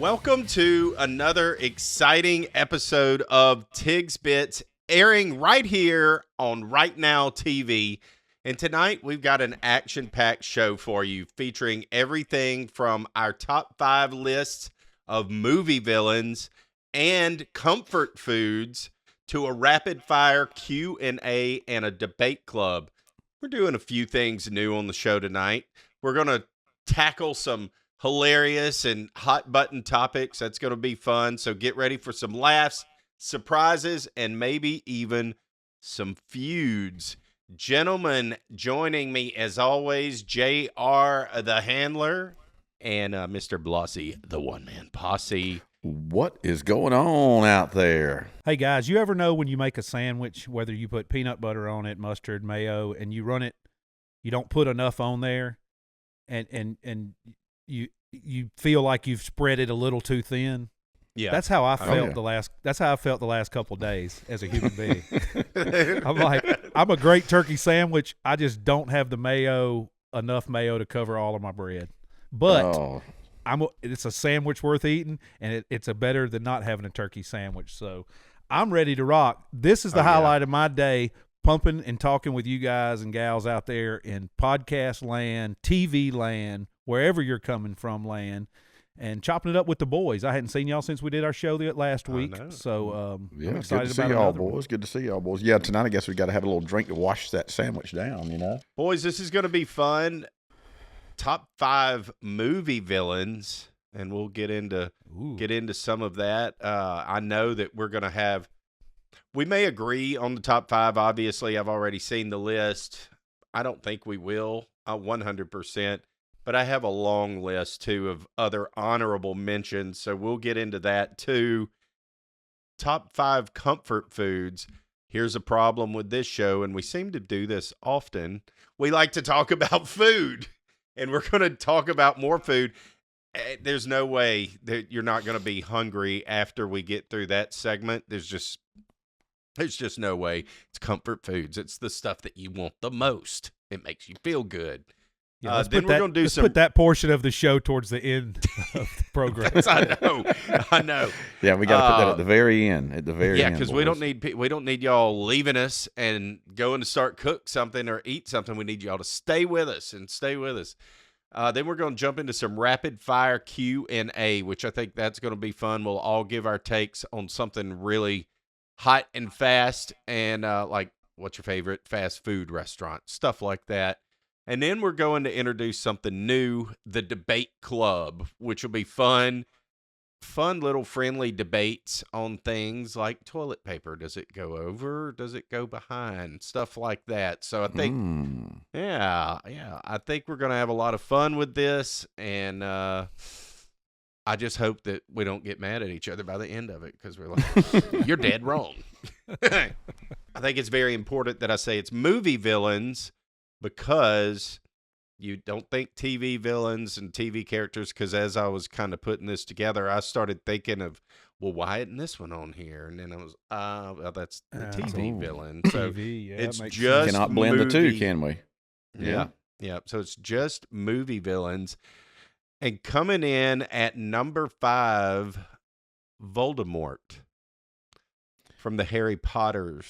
Welcome to another exciting episode of Tigs Bits, airing right here on Right Now TV. And tonight we've got an action-packed show for you, featuring everything from our top 5 lists of movie villains and comfort foods to a rapid-fire Q&A and a debate club. We're doing a few things new on the show tonight. We're going to tackle some hilarious and hot button topics. That's going to be fun. So get ready for some laughs, surprises, and maybe even some feuds. Gentlemen, joining me as always, JR the Handler and Mr. Blasi, the one-man posse. What is going on out there? Hey guys, you ever know when you make a sandwich, whether you put peanut butter on it, mustard, mayo, and you run it, you don't put enough on there, and you feel like you've spread it a little too thin? Yeah, that's how I felt That's how I felt the last couple of days as a human being. I'm like, I'm a great turkey sandwich. I just don't have the enough mayo to cover all of my bread. But it's a sandwich worth eating, and it's a better than not having a turkey sandwich. So I'm ready to rock. This is the highlight of my day, pumping and talking with you guys and gals out there in podcast land, TV land, wherever you're coming from land, and chopping it up with the boys. I hadn't seen y'all since we did our show last week. So I'm excited good to see y'all, boys. Good to see y'all, boys. Yeah, tonight I guess we got to have a little drink to wash that sandwich down, you know? Boys, this is going to be fun. Top 5 movie villains, and we'll get into some of that. I know that we're going to have, we may agree on the top 5. Obviously, I've already seen the list. I don't think we will 100%, but I have a long list too of other honorable mentions, so we'll get into that too. Top 5 comfort foods. Here's a problem with this show, and we seem to do this often. We like to talk about food. And we're going to talk about more food. There's no way that you're not going to be hungry after we get through that segment. There's just no way. It's comfort foods. It's the stuff that you want the most. It makes you feel good. Yeah, let's put that portion of the show towards the end of the program. I know. Yeah, we got to put that at the very end. Yeah, because we don't need y'all leaving us and going to start cook something or eat something. We need y'all to stay with us. Then we're going to jump into some rapid fire Q&A, which I think that's going to be fun. We'll all give our takes on something really hot and fast, and like what's your favorite fast food restaurant, stuff like that. And then we're going to introduce something new, the debate club, which will be fun little friendly debates on things like toilet paper. Does it go over? Or does it go behind? Stuff like that. So I think, I think we're going to have a lot of fun with this. And I just hope that we don't get mad at each other by the end of it, because we're like, you're dead wrong. I think it's very important that I say it's movie villains, because you don't think TV villains and TV characters, because as I was kind of putting this together, I started thinking of, well, why isn't this one on here? And then I was, well, that's the TV villain. So it's just cannot blend the two, can we? Yeah. So it's just movie villains. And coming in at number 5, Voldemort from the Harry Potter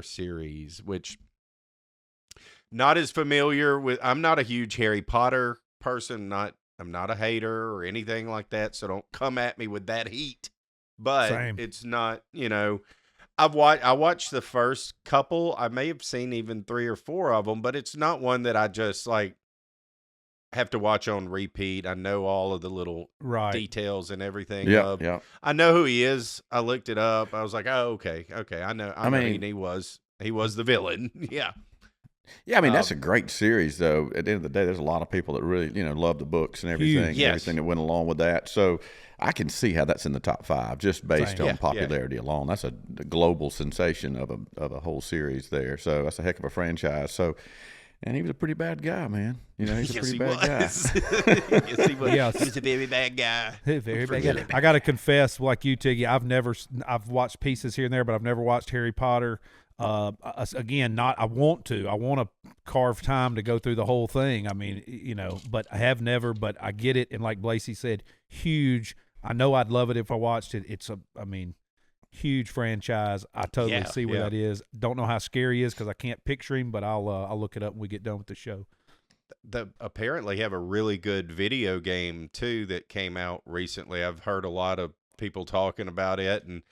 series, which not as familiar with. I'm not a huge Harry Potter person. I'm not a hater or anything like that. So don't come at me with that heat. But It's not, I watched the first couple. I may have seen even 3 or 4 of them, but it's not one that I just like have to watch on repeat. I know all of the little details and everything. Yeah. I know who he is. I looked it up. I was like, oh, okay. I know. I mean, he was the villain. Yeah. Yeah, I mean, that's a great series, though. At the end of the day, there's a lot of people that really, love the books and everything, everything that went along with that. So I can see how that's in the top 5, just based on popularity alone. That's a global sensation of a whole series there. So that's a heck of a franchise. So, and he was a pretty bad guy, man. He's a pretty bad guy. Yes, he was. He was a very bad guy. Very bad guy. I got to confess, like you, Tiggy, I've watched pieces here and there, but I've never watched Harry Potter. Again, I want to carve time to go through the whole thing. I mean, but I have never. But I get it, and like Blasi said, huge. I know I'd love it if I watched it. It's huge franchise. I totally see where that is. Don't know how scary he is because I can't picture him, but I'll look it up when we get done with the show. Apparently have a really good video game too that came out recently. I've heard a lot of people talking about it, and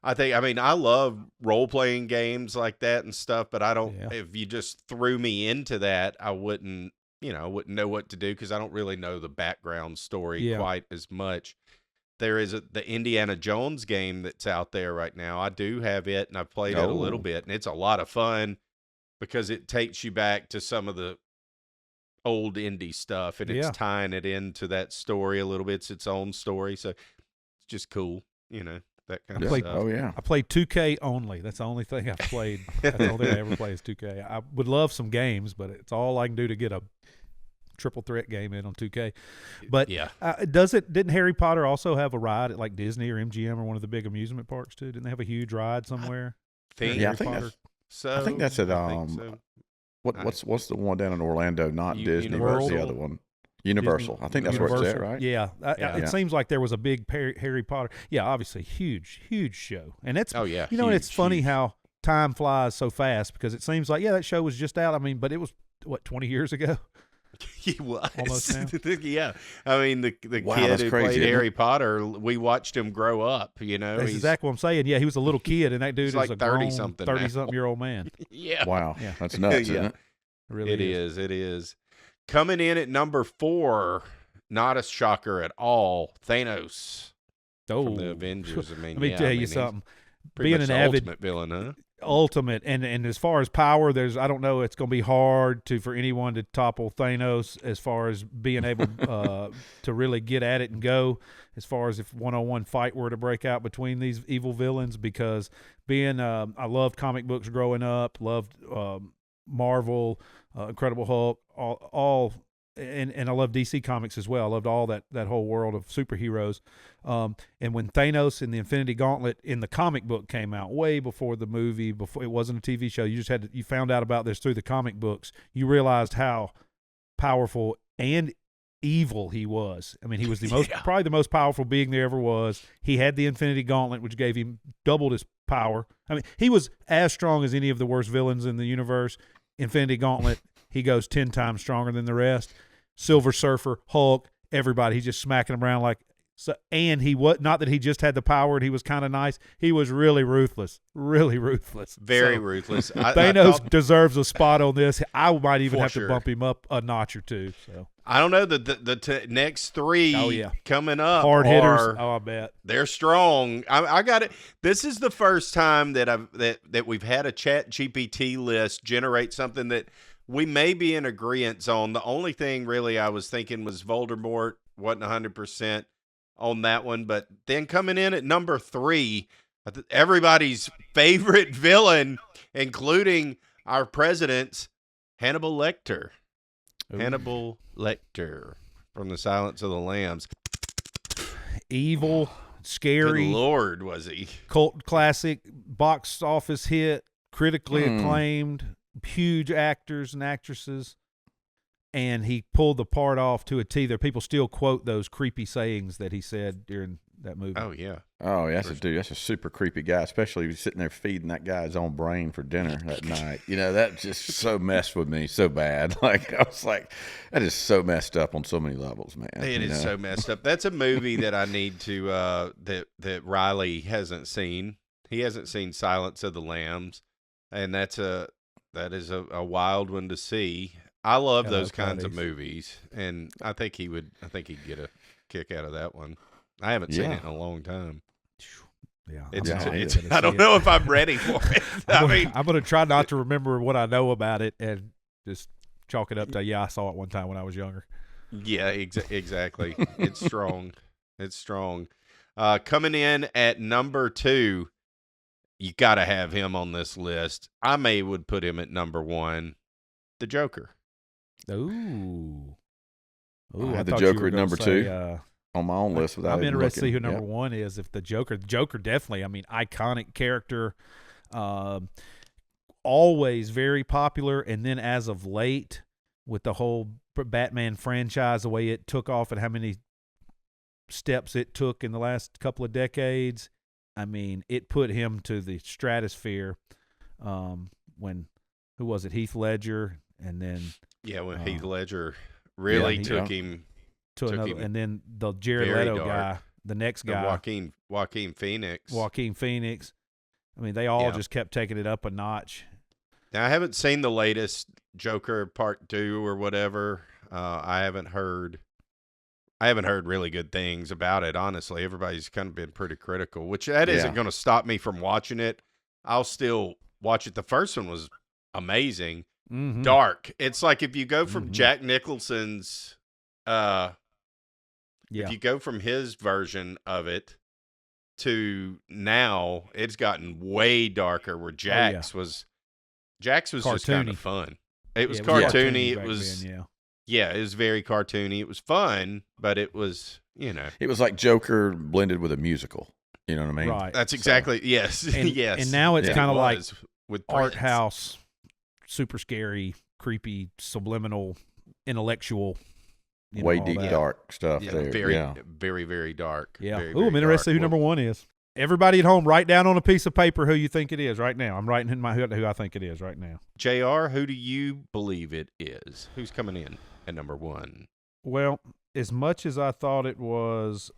I love role-playing games like that and stuff, but I don't if you just threw me into that, I wouldn't know what to do because I don't really know the background story quite as much. There is the Indiana Jones game that's out there right now. I do have it, and I've played it a little bit, and it's a lot of fun because it takes you back to some of the old indie stuff, and it's tying it into that story a little bit. It's its own story, so it's just cool, that kind of stuff. Oh, yeah. I played 2K only. That's the only thing I've played. That's the only thing I ever play is 2K. I would love some games, but it's all I can do to get a triple threat game in on 2K. But didn't Harry Potter also have a ride at like Disney or MGM or one of the big amusement parks too? Didn't they have a huge ride somewhere? I think that's at what's the one down in Orlando? Not Disney, but the other one. Universal. I think that's where it's at, right? Yeah. It seems like there was a big Harry Potter. Yeah, obviously huge show. And it's it's funny how time flies so fast because it seems like that show was just out. I mean, but it was 20 years ago. He was almost now. Yeah. I mean, the kid who played Harry Potter, we watched him grow up. That's exactly what I'm saying. Yeah, he was a little kid, and that dude is like a 30-something year old man. Yeah. Wow. Yeah. That's nuts. Isn't it? Really is. It is. Coming in at number 4, not a shocker at all, Thanos from the Avengers. I mean, let me tell you something. Being an avid ultimate villain, huh? Ultimate, and as far as power, I don't know, it's going to be hard for anyone to topple Thanos as far as being able to really get at it and go. As far as if one-on-one fight were to break out between these evil villains, because I loved comic books growing up, loved Marvel, Incredible Hulk, all and I love DC Comics as well. I loved all that whole world of superheroes. And when Thanos and the Infinity Gauntlet in the comic book came out, way before the movie, before it wasn't a TV show, you found out about this through the comic books. You realized how powerful and evil he was. I mean, he was probably the most powerful being there ever was. He had the Infinity Gauntlet, which gave him doubled his power. I mean, he was as strong as any of the worst villains in the universe. Infinity Gauntlet, he goes 10 times stronger than the rest. Silver Surfer, Hulk, everybody. He's just smacking them around and he was not that he just had the power and he was kind of nice. He was really ruthless, very ruthless. Thanos deserves a spot on this. I might even have to bump him up a notch or two. So I don't know the next 3 coming up hard hitters. I bet they're strong. I got it. This is the first time that we've had a Chat GPT list generate something that we may be in agreement on. The only thing really I was thinking was Voldemort wasn't 100% on that one, but then coming in at number 3, everybody's favorite villain, including our president's Hannibal Lecter. Ooh. Hannibal Lecter from The Silence of the Lambs. Evil, scary. Good Lord, was he? Cult classic, box office hit, critically acclaimed. Huge actors and actresses, and he pulled the part off to a T. There, people still quote those creepy sayings that he said during that movie. Oh yeah, that's a super creepy guy, especially if he's sitting there feeding that guy his own brain for dinner that night. That just so messed with me so bad. Like I was like, that is so messed up on so many levels, man. It is so messed up. That's a movie that I need to that Riley hasn't seen. He hasn't seen Silence of the Lambs, and that is a wild one to see. I love those kinds of movies, and I think he'd get a kick out of that one. I haven't seen it in a long time. Yeah, I don't know if I'm ready for it. I'm going to try not to remember what I know about it and just chalk it up to I saw it one time when I was younger. Yeah, exactly. It's strong. It's strong. Coming in at number 2. You got to have him on this list. I would put him at number 1, the Joker. Ooh. I had the Joker at number 2 on my own list. I'm interested to see who number 1 is. If the Joker definitely, iconic character, all always very popular, and then as of late, with the whole Batman franchise, the way it took off and how many steps it took in the last couple of decades, I mean, it put him to the stratosphere. When who was it? Heath Ledger, and then when Heath Ledger really took him to another, and then the Jared Leto guy, the next guy, Joaquin Phoenix. I mean, they all just kept taking it up a notch. Now, I haven't seen the latest Joker Part 2 or whatever. I haven't heard really good things about it, honestly. Everybody's kind of been pretty critical, which isn't going to stop me from watching it. I'll still watch it. The first one was amazing. Mm-hmm. Dark. It's like if you go from Jack Nicholson's if you go from his version of it to now, it's gotten way darker, where Jax was just kind of fun. It was cartoony. It was it was very cartoony. It was fun, but it was, it was like Joker blended with a musical. You know what I mean? Right. That's exactly yes. Yes. And now it's kind of like with art house, super scary, creepy, subliminal, intellectual. Way deep, dark stuff there. Very, very dark. Yeah. Very, I'm interested to see who number one is. Everybody at home, write down on a piece of paper who you think it is right now. I'm writing in my head who I think it is right now. JR, who do you believe it is? Who's coming in at number one? Well, as much as I thought it was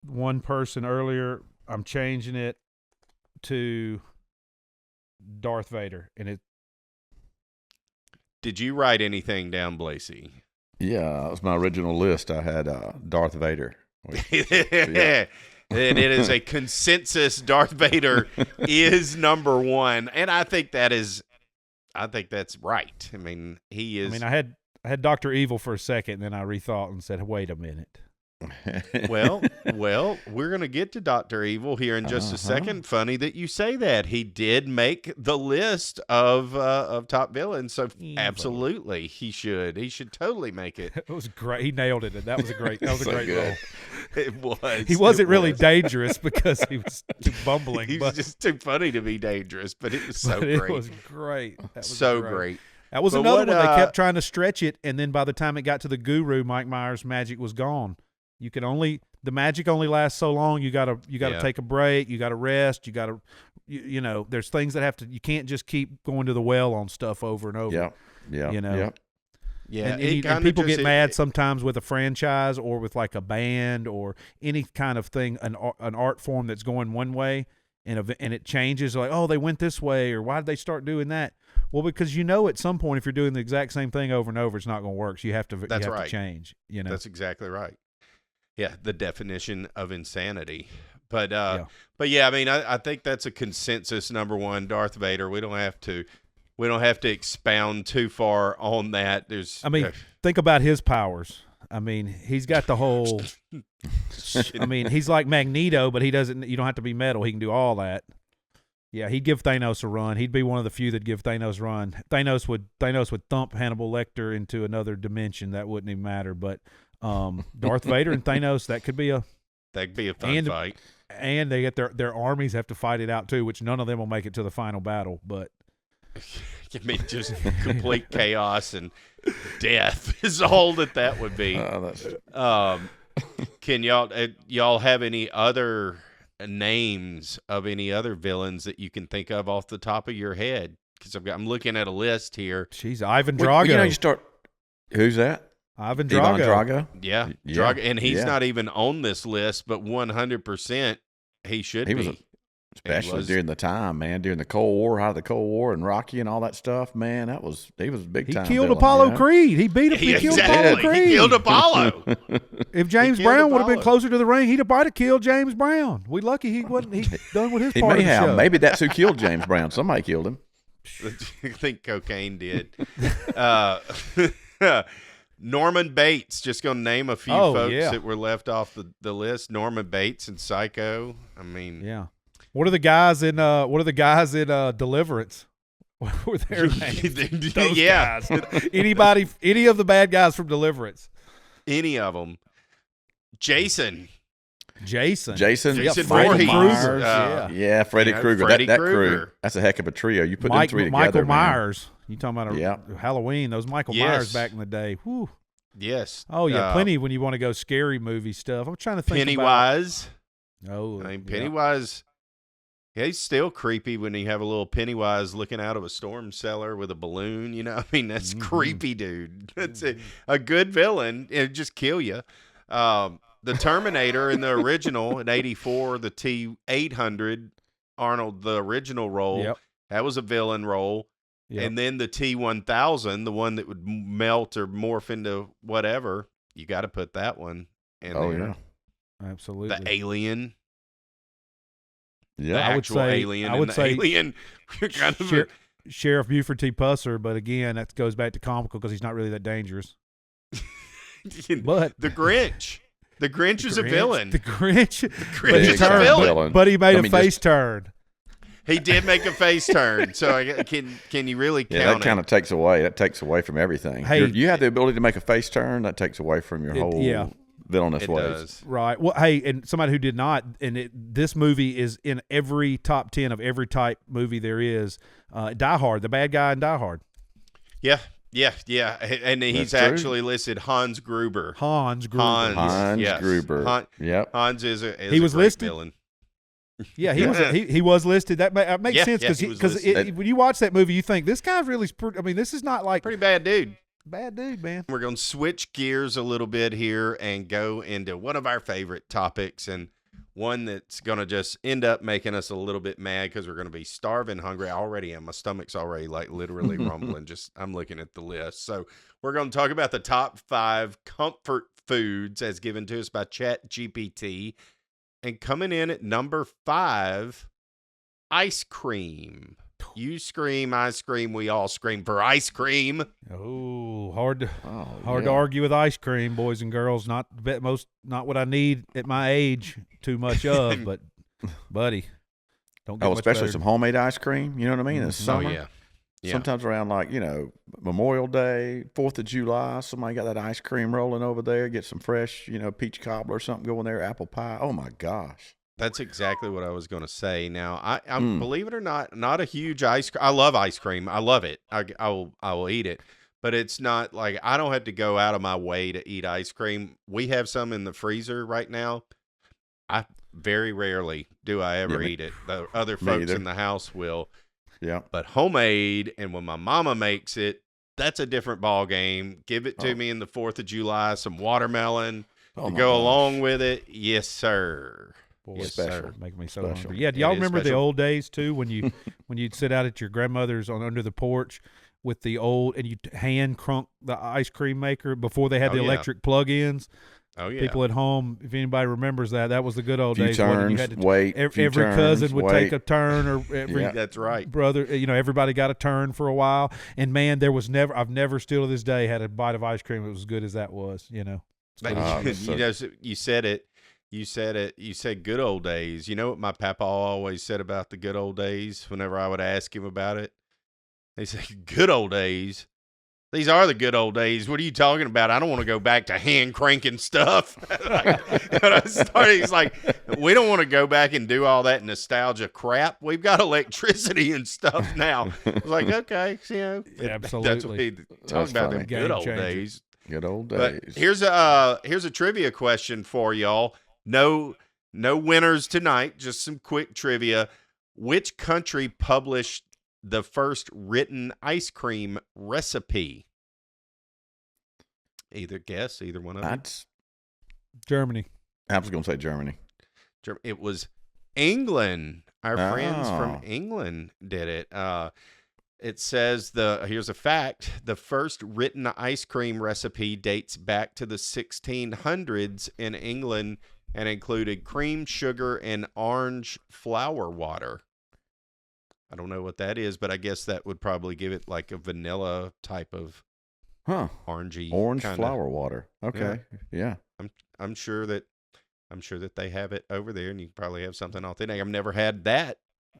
one person earlier, I'm changing it to Darth Vader. Did you write anything down, Blasi? Yeah, that was my original list. I had Darth Vader. And it is a consensus. Darth Vader is number one, and I think that's right. I mean, he is. I mean, I had Dr. Evil for a second, and then I rethought and said, "Wait a minute." Well, we're going to get to Dr. Evil here in just a second. Funny that you say that. He did make the list of top villains, so absolutely he should. He should totally make it. It was great. He nailed it. That was a great role. It was. He wasn't really dangerous because he was too bumbling. He was just too funny to be dangerous, but it was so great. It was great. That was great. That was another one. They kept trying to stretch it, and then by the time it got to the Guru, Mike Myers' magic was gone. The magic only lasts so long. You gotta take a break. You gotta rest. You gotta, there's things that you can't just keep going to the well on stuff over and over. Yeah. Yeah. And people get mad sometimes with a franchise or with like a band or any kind of thing, an art form that's going one way and it changes. Like, oh, they went this way, or why did they start doing that? Well, because at some point, if you're doing the exact same thing over and over, it's not going to work. So you have to change. That's exactly right. Yeah, the definition of insanity. But I mean, I think that's a consensus number one, Darth Vader. We don't have to expound too far on that. Think about his powers. I mean, he's got the whole. I mean, he's like Magneto, but he doesn't. You don't have to be metal. He can do all that. Yeah, he'd give Thanos a run. He'd be one of the few that'd give Thanos a run. Thanos would thump Hannibal Lecter into another dimension. That wouldn't even matter. But Darth Vader and Thanos, that could be a fun fight. And they get their armies have to fight it out too, which none of them will make it to the final battle. But I mean, just complete chaos and death is all that would be. Can y'all have any other names of any other villains that you can think of off the top of your head? Because I'm looking at a list here. Jeez, Ivan Drago. Who's that? Ivan Drago. Yeah. Drago, and he's not even on this list, but 100% he should be. Especially during the time, man, during the Cold War, out of the Cold War and Rocky and all that stuff, man, he was a big time. He killed villain, Apollo Creed. He beat him. He killed Apollo Creed. He killed Apollo. If James Brown would have been closer to the ring, he'd have killed James Brown. We lucky he wasn't. He done with his part of the show. Maybe that's who killed James Brown. Somebody killed him. I think cocaine did. Norman Bates, just going to name a few folks that were left off the list. Norman Bates and Psycho. I mean, yeah. What are the guys in Deliverance? What were their names? Those guys. Any of the bad guys from Deliverance? Any of them. Jason. Jason Freddy Voorhees. Yeah, Freddy Krueger. That crew. That's a heck of a trio. You put them three together. Michael Myers. You talking about Halloween? Those Michael Myers back in the day. Whew. Yes. Oh yeah, plenty when you want to go scary movie stuff. I'm trying to think. Pennywise. Oh, I mean Pennywise. Yeah, he's still creepy when you have a little Pennywise looking out of a storm cellar with a balloon. You know, I mean that's creepy, dude. That's a good villain. It'd just kill you. The Terminator in the original in '84, the T-800, Arnold, the original role, that was a villain role. Yep. And then the T-1000, the one that would melt or morph into whatever, you got to put that one in there. Yeah. Absolutely. The Alien. Yeah, the actual Alien. I would say Alien. Sheriff Buford T. Pusser, but again, that goes back to comical because he's not really that dangerous. But the Grinch. The Grinch is a villain. The Grinch is a villain. But he made a face turn. He did make a face turn. So can you really count that kind of takes away. That takes away from everything. Hey, you have the ability to make a face turn. That takes away from your whole villainous ways. Does. Right. Well, hey, and somebody who did not, and this movie is in every top 10 of every type movie there is. Die Hard, the bad guy in Die Hard. Yeah. And he's actually listed Hans Gruber. Hans Gruber. Hans is he was listed. Villain. Yeah, he was listed. That makes sense because when you watch that movie, you think this guy's really. I mean, this is not like pretty bad dude. Bad dude, man. We're going to switch gears a little bit here and go into one of our favorite topics, and one that's going to just end up making us a little bit mad because we're going to be starving, hungry. I already am. My stomach's already like literally rumbling. I'm looking at the list. So we're going to talk about the top 5 comfort foods as given to us by ChatGPT. And coming in at number 5, ice cream. You scream, I scream, we all scream for ice cream. Oh, hard to argue with ice cream, boys and girls. Not what I need at my age too much of, but buddy, don't get much especially better. some homemade ice cream. You know what I mean? In the summer. Oh, yeah. Sometimes around Memorial Day, 4th of July, somebody got that ice cream rolling over there. Get some fresh, peach cobbler or something going there, apple pie. Oh my gosh. That's exactly what I was going to say. Now, I'm believe it or not a huge ice cream. I love ice cream. I love it. I will eat it. But it's not like I don't have to go out of my way to eat ice cream. We have some in the freezer right now. I very rarely do I ever eat it. The other folks in the house will. Yeah. But homemade, and when my mama makes it, that's a different ball game. Give it to me in the 4th of July, some watermelon to go along with it. Yes, sir. Boy, yes, special. Sir. Make me so hungry. Yeah, do y'all remember the old days too when you'd sit out at your grandmother's under the porch with the old and you hand crunk the ice cream maker before they had the electric plug-ins? Oh yeah. People at home, if anybody remembers that was the good old days. Turns, every cousin would take a turn, or every that's right. brother. Everybody got a turn for a while. And man, I've never still to this day had a bite of ice cream that was as good as that was. You said it. You said good old days. You know what my papa always said about the good old days whenever I would ask him about it? He said, good old days? These are the good old days. What are you talking about? I don't want to go back to hand cranking stuff. He's like, we don't want to go back and do all that nostalgia crap. We've got electricity and stuff now. I was like, okay. Absolutely. That's what he talking about, the good old days. Good old days. But here's a trivia question for y'all. No winners tonight, just some quick trivia. Which country published the first written ice cream recipe? Either one of them. Germany. I was going to say Germany. It was England. Our friends from England did it. It says here's a fact. The first written ice cream recipe dates back to the 1600s in England and included cream, sugar, and orange flower water. I don't know what that is, but I guess that would probably give it like a vanilla type of orangey orange flower water. Okay, yeah. I'm sure that they have it over there, and you probably have something authentic. I've never had that,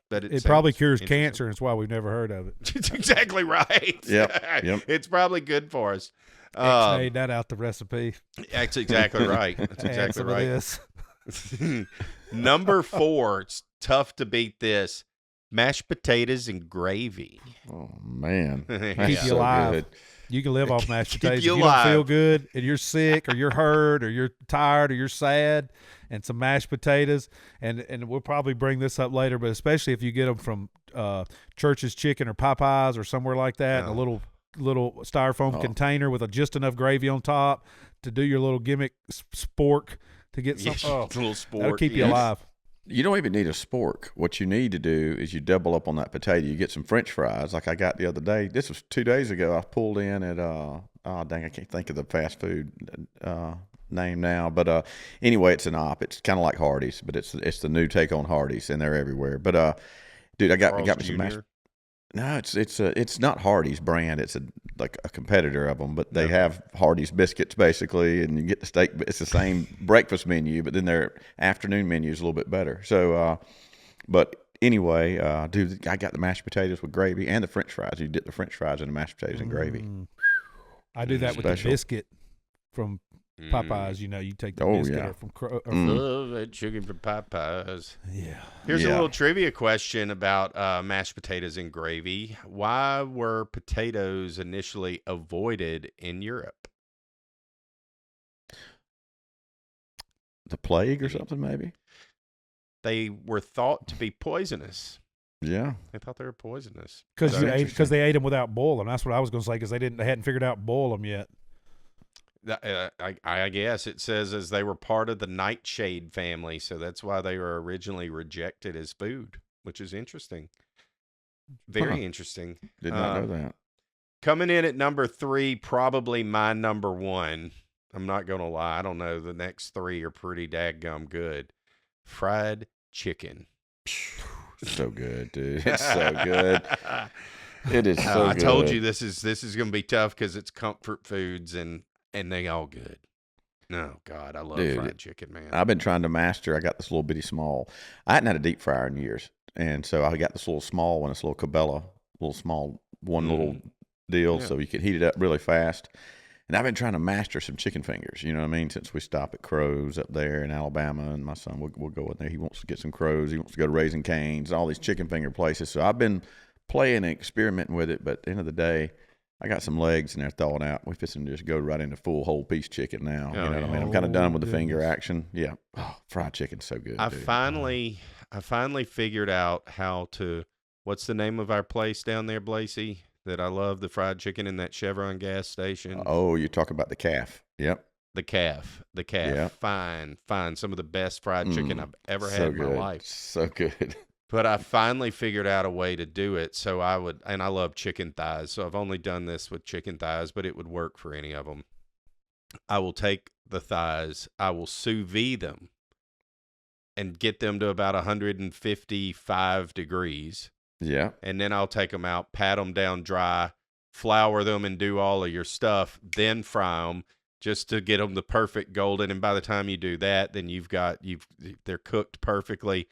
but it probably cures cancer, and it's why we've never heard of it. That's exactly right. Yep. It's probably good for us. Made that out the recipe. That's exactly right. That's exactly right. Number 4, it's tough to beat this. Mashed potatoes and gravy. Oh, man. Keep you alive. Good. You can live off mashed potatoes. If you alive. Don't feel good and you're sick or you're hurt or you're tired or you're sad, and some mashed potatoes. And we'll probably bring this up later, but especially if you get them from Church's Chicken or Popeyes or somewhere like that, in a little styrofoam container with just enough gravy on top to do your little gimmick spork to get some. A little spork. That'll keep you alive. You don't even need a spork. What you need to do is you double up on that potato. You get some French fries like I got the other day. This was 2 days ago. I pulled in at, I can't think of the fast food name now. But anyway, it's an op. It's kind of like Hardee's, but it's the new take on Hardee's, and they're everywhere. But, dude, I got me some mashed. No, it's not Hardee's brand. It's like a competitor of them, but they have Hardee's biscuits basically, and you get the steak. It's the same breakfast menu, but then their afternoon menu is a little bit better. So, but anyway, dude, I got the mashed potatoes with gravy and the French fries. You dip the French fries in the mashed potatoes and gravy. I do that with the biscuit from Popeyes. You take the biscuit from love that chicken from Popeyes. Yeah. Here's a little trivia question about mashed potatoes and gravy. Why were potatoes initially avoided in Europe? The plague or something, maybe? They were thought to be poisonous. Yeah, they thought they were poisonous because they ate them without boiling. That's what I was going to say, because they hadn't figured out boil them yet. I guess it says as they were part of the nightshade family, so that's why they were originally rejected as food, which is interesting. Very interesting. Did not know that. Coming in at number 3, probably my number 1. I'm not going to lie. I don't know. The next 3 are pretty daggum good. Fried chicken. So good, dude. It's so good. It is so good. I told you this is going to be tough because it's comfort foods and they all good. No, God, I love fried chicken, man. I've been trying to master. I got this little bitty small. I hadn't had a deep fryer in years, and so I got this little small one. This little Cabela, little small one little deal, so you can heat it up really fast. And I've been trying to master some chicken fingers. You know what I mean? Since we stop at Crow's up there in Alabama, and my son will go in there. He wants to get some Crow's. He wants to go to Raising Cane's, all these chicken finger places. So I've been playing and experimenting with it. But at the end of the day, I got some legs in there thawing out. We fixing to just go right into full whole piece chicken now. You know what I mean? I'm kind of done with the finger action. Yeah. Oh, fried chicken's so good. I finally figured out how to. What's the name of our place down there, Blasi? That I love, the fried chicken in that Chevron gas station. Oh, you're talking about the calf. Yep. The calf. Yep. Fine. Some of the best fried chicken I've ever had in my life. So good. But I finally figured out a way to do it. So I love chicken thighs. So I've only done this with chicken thighs, but it would work for any of them. I will take the thighs, I will sous vide them and get them to about 155 degrees. Yeah. And then I'll take them out, pat them down dry, flour them, and do all of your stuff, then fry them just to get them the perfect golden. And by the time you do that, then they're cooked perfectly.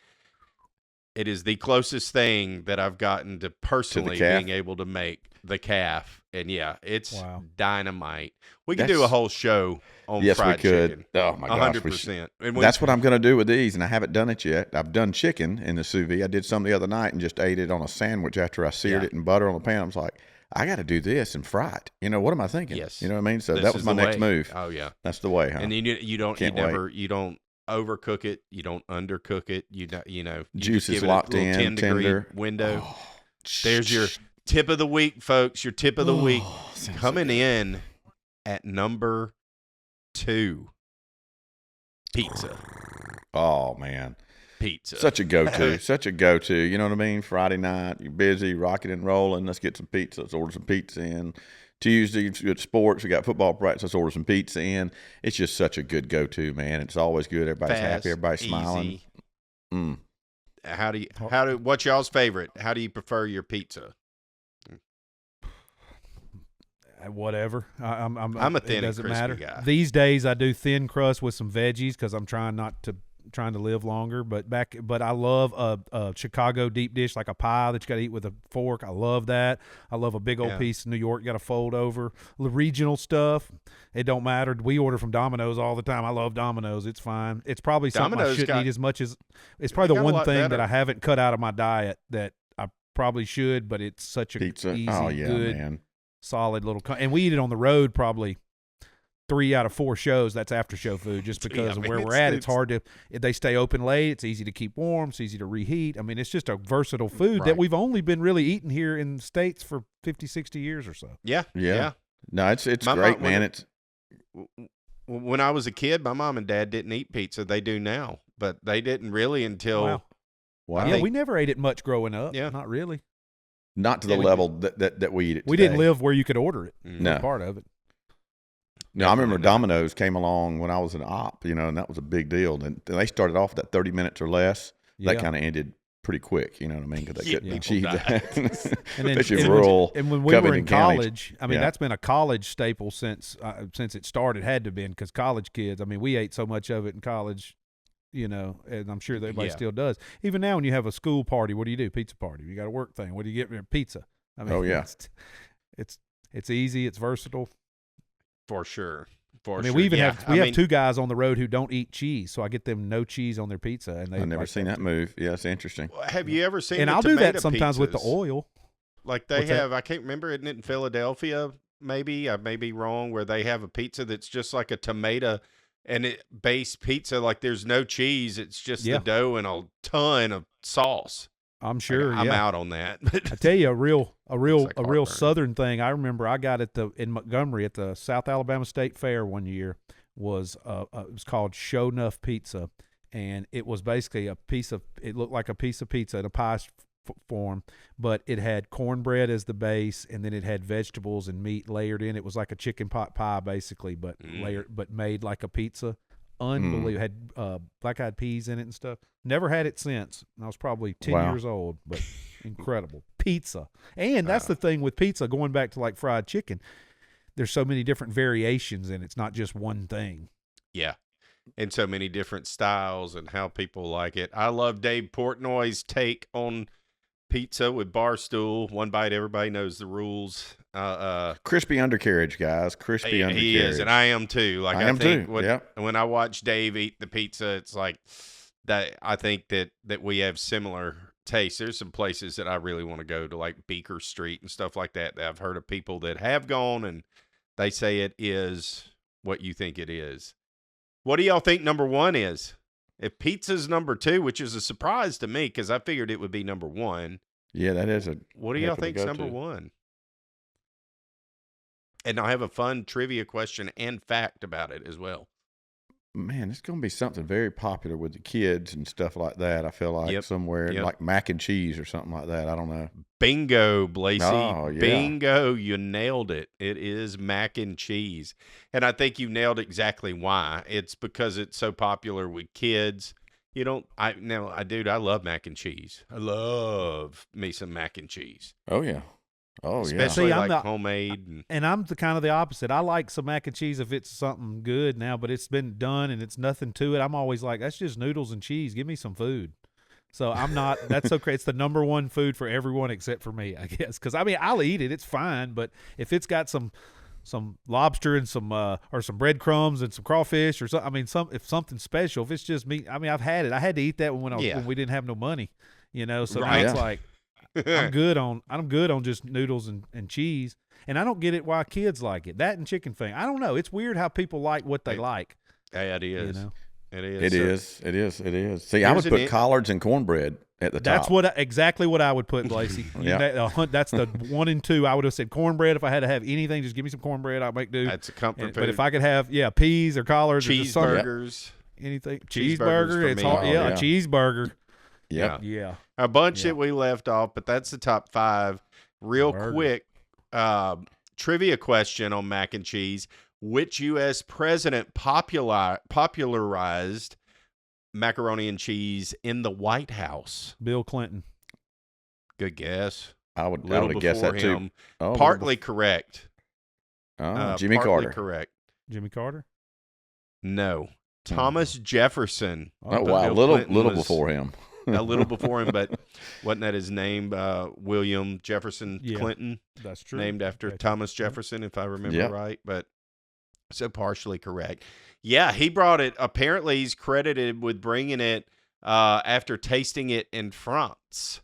It is the closest thing that I've gotten to personally being able to make the calf. And it's dynamite. We could do a whole show on fried chicken. Oh my gosh, 100%. That's what I'm going to do with these, and I haven't done it yet. I've done chicken in the sous vide. I did some the other night and just ate it on a sandwich after I seared it in butter on the pan. I was like, I got to do this and fry it. You know, what am I thinking? Yes. You know what I mean? So that was my next move. Oh yeah, that's the way. Huh? And you don't overcook it. You don't undercook it. You juice just is locked in, 10 degree window. Oh, there's your tip of the week, folks. Your tip of the week coming in at number 2. Pizza. Oh man, pizza. Such a go-to. Such a go-to. You know what I mean? Friday night, you're busy, rocking and rolling. Let's get some pizza. Let's order some pizza in. Tuesday, good sports. We got football practice. Let's order some pizza in. It's just such a good go-to, man. It's always good. Everybody's happy. Everybody's smiling. What's y'all's favorite? How do you prefer your pizza? Whatever. I'm a thin and crispy matter. guy. These days, I do thin crust with some veggies because I'm trying not to trying to live longer. But I love a Chicago deep dish, like a pie that you got to eat with a fork. I love that. I love a big old piece of New York you got to fold over. The regional stuff, it don't matter. We order from Domino's all the time. I love Domino's. It's fine. It's probably something I shouldn't eat as much as. It's probably the one thing that I haven't cut out of my diet that I probably should, but it's such a pizza. Easy, good, man. Solid little. And we eat it on the road probably 3 out of 4 shows. That's after show food, just because of where we're at. It's hard to. They stay open late. It's easy to keep warm. It's easy to reheat. I mean, it's just a versatile food that we've only been really eating here in the States for 50, 60 years or so. Yeah. No, it's great, man. When I was a kid, my mom and dad didn't eat pizza. They do now, but they didn't really until. Wow. Yeah, we never ate it much growing up. Yeah, not really. Not to the level that we eat it. We didn't live where you could order it. No, part of it. No, I remember Domino's came along when I was an op, and that was a big deal. And they started off that 30 minutes or less. That kind of ended pretty quick. You know what I mean? Because they couldn't achieve that. Especially rural. And when we were in college, I mean, that's been a college staple since it started. Had to been, because college kids. I mean, we ate so much of it in college. And I'm sure that everybody still does. Even now, when you have a school party, what do you do? Pizza party. You got a work thing. What do you get? Pizza. I mean, it's easy. It's versatile. For sure. We even have 2 guys on the road who don't eat cheese, so I get them no cheese on their pizza. And I've never seen that move. Yeah, it's interesting. Well, have you ever seen? And I'll do that sometimes with the oil. Like they have, I can't remember, isn't it in Philadelphia? Maybe I may be wrong. Where they have a pizza that's just like a tomato. And it base pizza, like there's no cheese. It's just the dough and a ton of sauce. I'm sure. I'm out on that. I tell you, a real Southern thing. I remember I got in Montgomery at the South Alabama State Fair one year. It was called Show Enough Pizza, and it was basically it looked like a piece of pizza in a pie form, but it had cornbread as the base, and then it had vegetables and meat layered in. It was like a chicken pot pie basically, but but made like a pizza. Unbelievable. Had black-eyed peas in it and stuff. Never had it since. I was probably 10 years old, but incredible pizza. And that's the thing with pizza, going back to like fried chicken, there's so many different variations, and it's not just one thing. Yeah. And so many different styles and how people like it. I love Dave Portnoy's take on pizza with Barstool. One bite, everybody knows the rules. Crispy undercarriage, guys. Crispy undercarriage. He is, and I am too. Like I think too. When I watch Dave eat the pizza, it's like that. I think that we have similar tastes. There's some places that I really want to go to, like Beaker Street and stuff like that. I've heard of people that have gone, and they say it is what you think it is. What do y'all think number 1 is? If pizza's number 2, which is a surprise to me because I figured it would be number 1. Yeah, that is a. What do y'all think's number 1? And I have a fun trivia question and fact about it as well. Man, it's going to be something very popular with the kids and stuff like that. I feel like somewhere like mac and cheese or something like that. I don't know. Bingo, Blasi. Oh, yeah. Bingo, you nailed it. It is mac and cheese. And I think you nailed exactly why. It's because it's so popular with kids. I love mac and cheese. I love me some mac and cheese. Oh, yeah. Oh, especially homemade. And I'm the kind of the opposite. I like some mac and cheese if it's something good now, but it's been done and it's nothing to it. I'm always like, that's just noodles and cheese. Give me some food. So I'm not – that's okay. It's the number 1 food for everyone except for me, I guess. Because, I mean, I'll eat it. It's fine. But if it's got some lobster and some or some breadcrumbs and some crawfish or something, I mean, if something special, if it's just meat – I mean, I've had it. I had to eat that when we didn't have no money, So now it's like – I'm good on just noodles and cheese, and I don't get it why kids like it. That and chicken thing. I don't know. It's weird how people like what they like. Yeah, it is. It is. It is. See, I would put collards and cornbread at the top. That's exactly what I would put, Blasi. That's the 1 and 2. I would have said cornbread if I had to have anything. Just give me some cornbread. I'll make do. That's a comfort food. But if I could have peas or collards, cheeseburgers, anything, cheeseburger. It's all, a cheeseburger. Yeah. A bunch that we left off, but that's the top 5. Real quick, trivia question on mac and cheese. Which U.S. president popularized macaroni and cheese in the White House? Bill Clinton. Good guess. I would have guessed that too. Oh, partly correct. Jimmy Carter. Correct. Jimmy Carter? No. Thomas Jefferson. Oh, wow. Little before him. A little before him, but wasn't that his name? William Jefferson Clinton. That's true. Named after Thomas Jefferson, if I remember right. But so partially correct. Yeah, he brought it. Apparently, he's credited with bringing it after tasting it in France.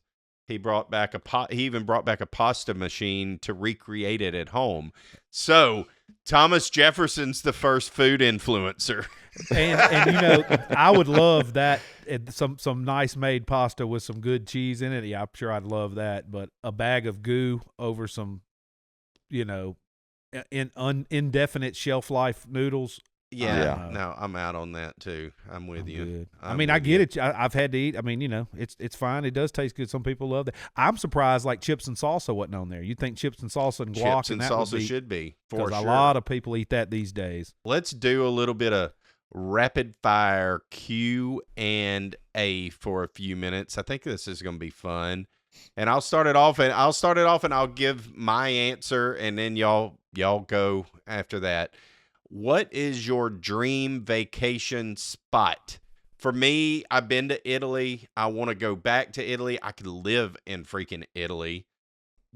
He brought back he even brought back a pasta machine to recreate it at home. So Thomas Jefferson's the first food influencer. And I would love that, some nice made pasta with some good cheese in it. Yeah, I'm sure I'd love that. But a bag of goo over some, indefinite shelf life noodles. Yeah, no, I'm out on that too. I'm with you. Good. I get it. I've had to eat. It's fine. It does taste good. Some people love that. I'm surprised like chips and salsa wasn't on there. You'd think chips and salsa and guac chips and salsa should be, for sure. A lot of people eat that these days. Let's do a little bit of rapid fire Q&A for a few minutes. I think this is going to be fun. And I'll start it off and I'll give my answer, and then y'all go after that. What is your dream vacation spot? For me, I've been to Italy. I want to go back to Italy. I could live in freaking Italy.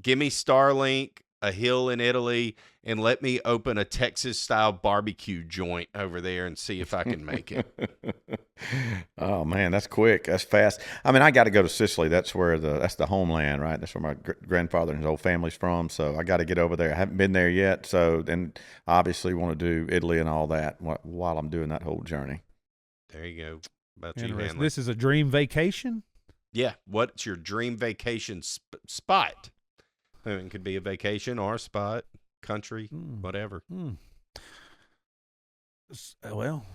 Give me Starlink, a hill in Italy, and let me open a Texas-style barbecue joint over there and see if I can make it. Oh, man, that's quick. That's fast. I got to go to Sicily. That's the homeland, right? That's where my grandfather and his whole family's from, so I got to get over there. I haven't been there yet, so then obviously want to do Italy and all that while I'm doing that whole journey. There you go. About you, Hanley. This is a dream vacation? Yeah. What's your dream vacation spot? It could be a vacation or a spot, country, whatever. Well,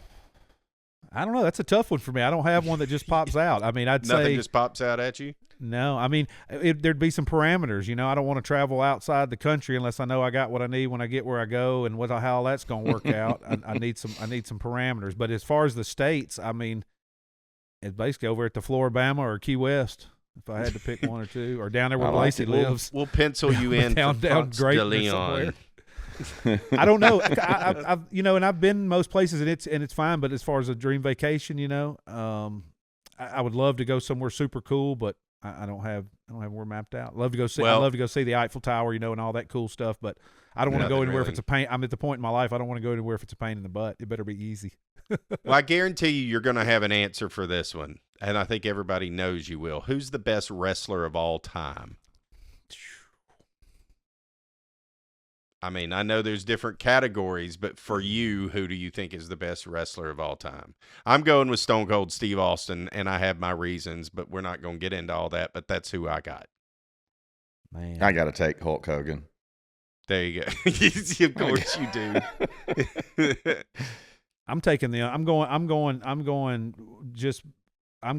I don't know. That's a tough one for me. I don't have one that just pops out. I'd say nothing just pops out at you. No, there'd be some parameters. I don't want to travel outside the country unless I know I got what I need when I get where I go and how that's going to work out. I need some parameters. But as far as the states, it's basically over at the Floribama or Key West. If I had to pick one or two, or down there where Blasi lives, we'll pencil you in down Great Leon. I don't know. I've and I've been most places, and it's fine. But as far as a dream vacation, I would love to go somewhere super cool, but I don't have where mapped out. I'd love to go see the Eiffel Tower, and all that cool stuff. But I don't want to go anywhere if it's a pain. I'm at the point in my life I don't want to go anywhere if it's a pain in the butt. It better be easy. Well, I guarantee you're going to have an answer for this one, and I think everybody knows you will. Who's the best wrestler of all time? I know there's different categories, but for you, who do you think is the best wrestler of all time? I'm going with Stone Cold Steve Austin, and I have my reasons, but we're not going to get into all that, but that's who I got. Man, I got to take Hulk Hogan. There you go. Of course you do. I'm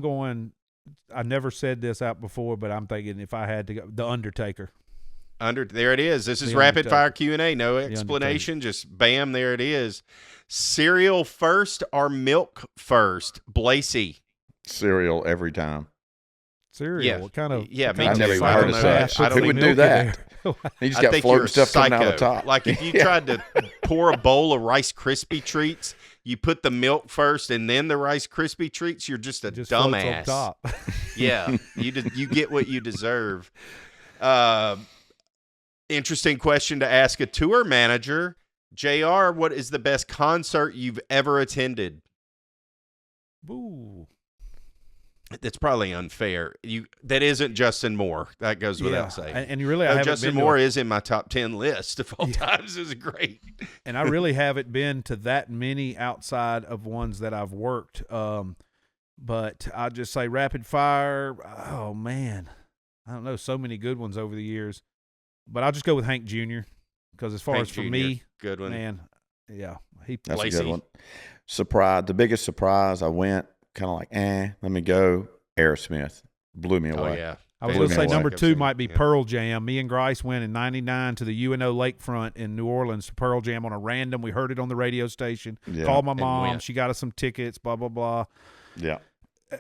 going. I never said this out before, but I'm thinking if I had to go, The Undertaker. There it is. This is rapid fire Q&A. No explanation. Just bam, there it is. Cereal first or milk first? Blasi. Cereal every time. Cereal. Yeah. What kind of? Yeah, I never even heard of that. Who would do that? You just got floating stuff coming out of the top. Like if you tried to pour a bowl of Rice Krispie treats, you put the milk first and then the Rice Krispie treats, you're just a dumbass. Top. Yeah, you get what you deserve. Interesting question to ask a tour manager. JR, what is the best concert you've ever attended? Ooh. That's probably unfair. That isn't Justin Moore. That goes without saying. And you really, Justin Moore is in my top 10 list of all times. Is great. And I really haven't been to that many outside of ones that I've worked. But I'll just say rapid fire. Oh man, I don't know. So many good ones over the years. But I'll just go with Hank Jr. because as far as for me, good one, man. Yeah, that's a good one. The biggest surprise, I went kind of like, let me go. Aerosmith blew me away. Oh yeah, I was going to say number 2 might be Pearl Jam. Me and Grice went in '99 to the UNO Lakefront in New Orleans to Pearl Jam on a random. We heard it on the radio station. Yeah. Called my mom. She got us some tickets. Blah blah blah. Yeah.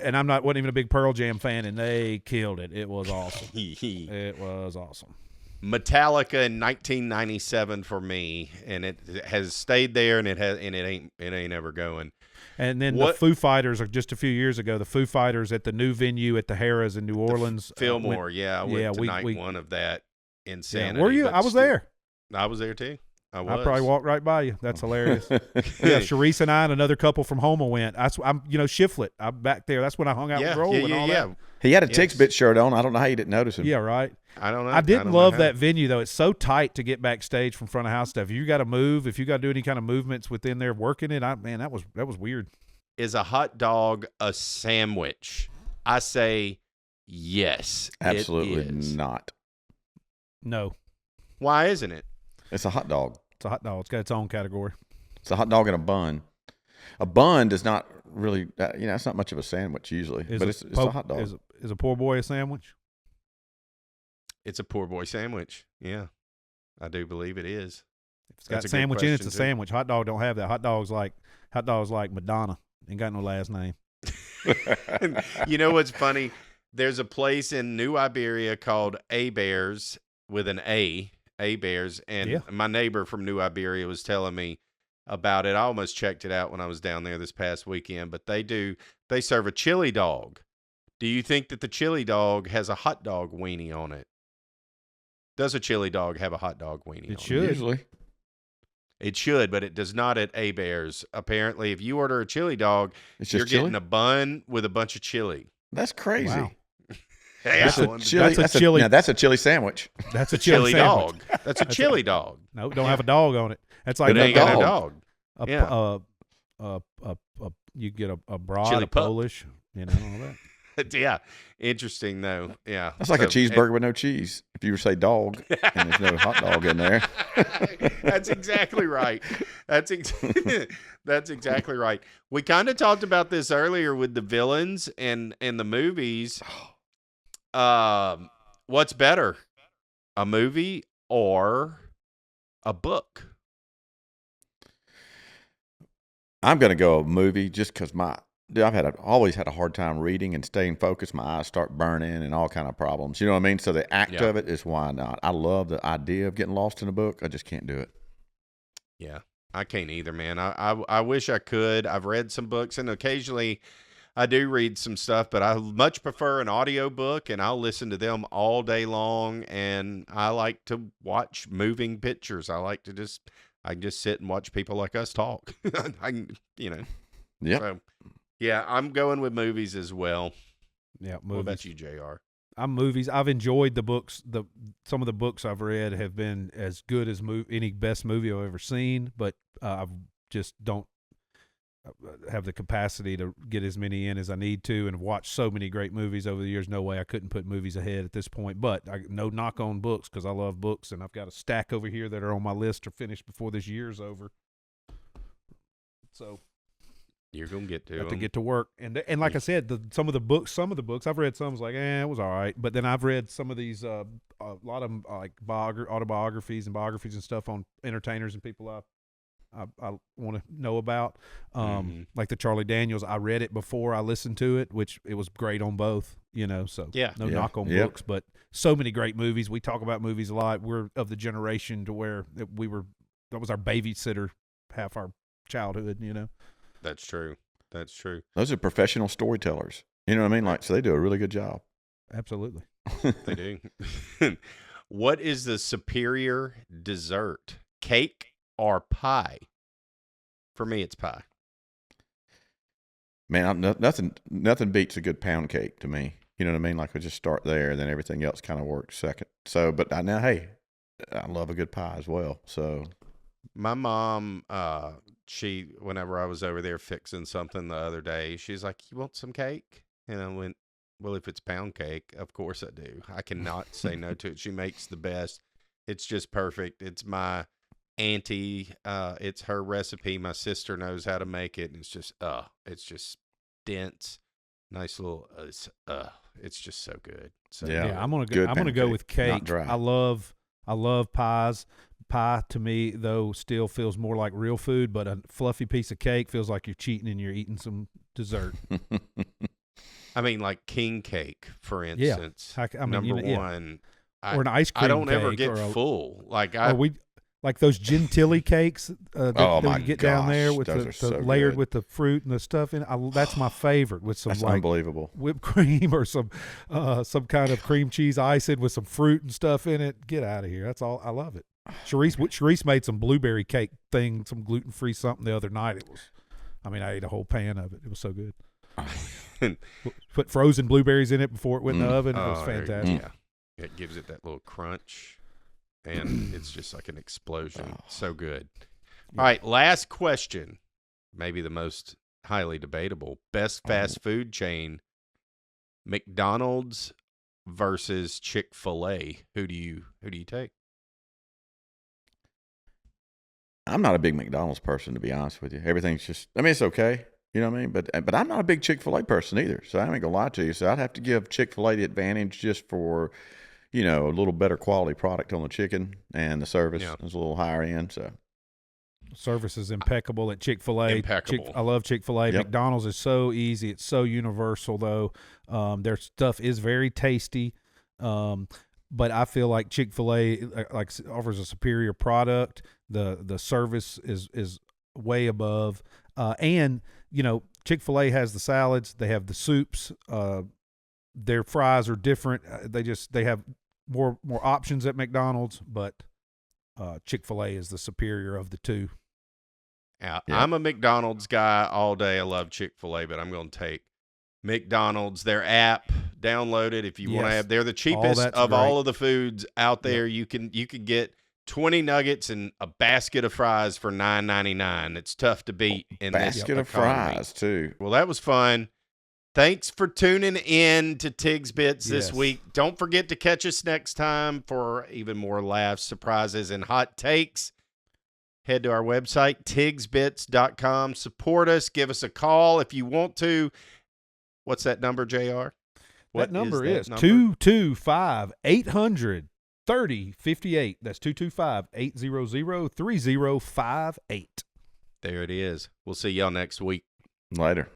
And wasn't even a big Pearl Jam fan, and they killed it. It was awesome. It was awesome. Metallica in 1997 for me, and it has stayed there, and it ain't ever going. And then the Foo Fighters are just a few years ago. The Foo Fighters at the new venue at the Harrah's in New Orleans. Fillmore, I went to night one of that. Insanity. Were you? I was there. I was there too. I probably walked right by you. That's hilarious. Sharice and I and another couple from Houma went. I'm Shiflet. I'm back there. That's when I hung out with Roll and all that. He had a Tigs bit shirt on. I don't know how you didn't notice him. Yeah, right. I don't know. I didn't love that venue though. It's so tight to get backstage from front of house stuff. If you got to move, if you got to do any kind of movements within there working it, that was weird. Is a hot dog a sandwich? I say yes. Absolutely not. No. Why isn't it? It's a hot dog. It's a hot dog. It's got its own category. It's a hot dog and a bun. A bun does not really, it's not much of a sandwich usually, but it's a hot dog. Is a poor boy a sandwich? It's a poor boy sandwich. Yeah, I do believe it is. If it's got a sandwich in it, it's a sandwich. Hot dog don't have that. Hot dog's like Madonna. Ain't got no last name. You know what's funny? There's a place in New Iberia called A Bears with an A Bears, and my neighbor from New Iberia was telling me about it. I almost checked it out when I was down there this past weekend, but they serve a chili dog. Do you think that the chili dog has a hot dog weenie on it? Does a chili dog have a hot dog weenie on it? It should. Usually. It should, but it does not at A Bears. Apparently, if you order a chili dog, you're getting a bun with a bunch of chili. That's crazy. Wow. Hey, that's a chili sandwich. That's a chili dog. That's a chili dog. No, don't have a dog on it. That's like it ain't got a dog. You get a broad, chili a Polish, all that. Yeah, interesting though. Yeah, that's like a cheeseburger with no cheese. If you say dog and there's no hot dog in there, that's exactly right. That's exactly right. We kind of talked about this earlier with the villains and the movies. What's better, a movie or a book? I'm going to go a movie just because I've always had a hard time reading and staying focused. My eyes start burning and all kind of problems. You know what I mean? So the act of it is why not. I love the idea of getting lost in a book. I just can't do it. Yeah, I can't either, man. I wish I could. I've read some books, and occasionally I do read some stuff, but I much prefer an audio book, and I'll listen to them all day long. And I like to watch moving pictures. I like to just sit and watch people like us talk. Yeah. So, yeah, I'm going with movies as well. Yeah, movies. What about you, JR? I'm movies. I've enjoyed the books. Some of the books I've read have been as good as any best movie I've ever seen, but I just don't have the capacity to get as many in as I need to, and watch so many great movies over the years. No way I couldn't put movies ahead at this point, but no knock on books because I love books, and I've got a stack over here that are on my list to finish before this year's over. So you're gonna get to get to work, and like I said, some of the books I've read. Some was like, it was all right, but then I've read some of these a lot of them, like autobiographies and biographies and stuff on entertainers and people I want to know about, like the Charlie Daniels. I read it before I listened to it, which it was great on both. So no knock on books, but so many great movies. We talk about movies a lot. We're of the generation to where that was our babysitter half our childhood. That's true. That's true. Those are professional storytellers. You know what I mean? So they do a really good job. Absolutely. They do. What is the superior dessert? Cake or pie? For me, it's pie. Man, nothing beats a good pound cake to me. You know what I mean? Like we just start there, and then everything else kind of works second. So, but I love a good pie as well. So, my mom, whenever I was over there fixing something the other day, she's like, "You want some cake?" And I went, "Well, if it's pound cake, of course I do. I cannot say no to it. She makes the best. It's just perfect. It's my auntie. It's her recipe. My sister knows how to make it, and it's just dense, nice little. It's just so good. So yeah, I'm gonna go with cake. I love pies. Pie to me though still feels more like real food, but a fluffy piece of cake feels like you're cheating and you're eating some dessert. I mean, like king cake, for instance. Yeah. Number one. or an ice cream. I don't cake ever get full. Like those Gentilly cakes that we get down there with the so layered good. with the fruit and the stuff in it. That's my favorite, with some That's like unbelievable whipped cream or some kind of cream cheese icing with some fruit and stuff in it. Get out of here. That's all. I love it. Sharice made some blueberry cake thing, some gluten-free something the other night. I ate a whole pan of it. It was so good. Put frozen blueberries in it before it went in the oven. It was fantastic. Yeah, it gives it that little crunch, and it's just like an explosion. So good. All right, last question. Maybe the most highly debatable. Best fast food chain, McDonald's versus Chick-fil-A. Who do you take? I'm not a big McDonald's person, to be honest with you. Everything's just, it's okay. You know what I mean? But I'm not a big Chick-fil-A person either, so I ain't going to lie to you. So I'd have to give Chick-fil-A the advantage just for, a little better quality product on the chicken, and the service is a little higher end. So service is impeccable at Chick-fil-A. Impeccable. I love Chick-fil-A. Yep. McDonald's is so easy. It's so universal, though. Their stuff is very tasty. But I feel like Chick-fil-A offers a superior product. The service is way above. And Chick-fil-A has the salads. They have the soups. Their fries are different. They have more options at McDonald's, but Chick-fil-A is the superior of the two. Yeah. I'm a McDonald's guy all day. I love Chick-fil-A, but I'm going to take McDonald's. Their app, download it if you want to have. They're the cheapest of all of the foods out there. Yep. You can get 20 nuggets and a basket of fries for $9.99. It's tough to beat in this basket of fries too. Well, that was fun. Thanks for tuning in to Tigs Bits this week. Don't forget to catch us next time for even more laughs, surprises, and hot takes. Head to our website, tigsbits.com. Support us. Give us a call if you want to. What's that number, JR? That number is 225-800-3058. That's 225-800-3058. There it is. We'll see y'all next week. Later.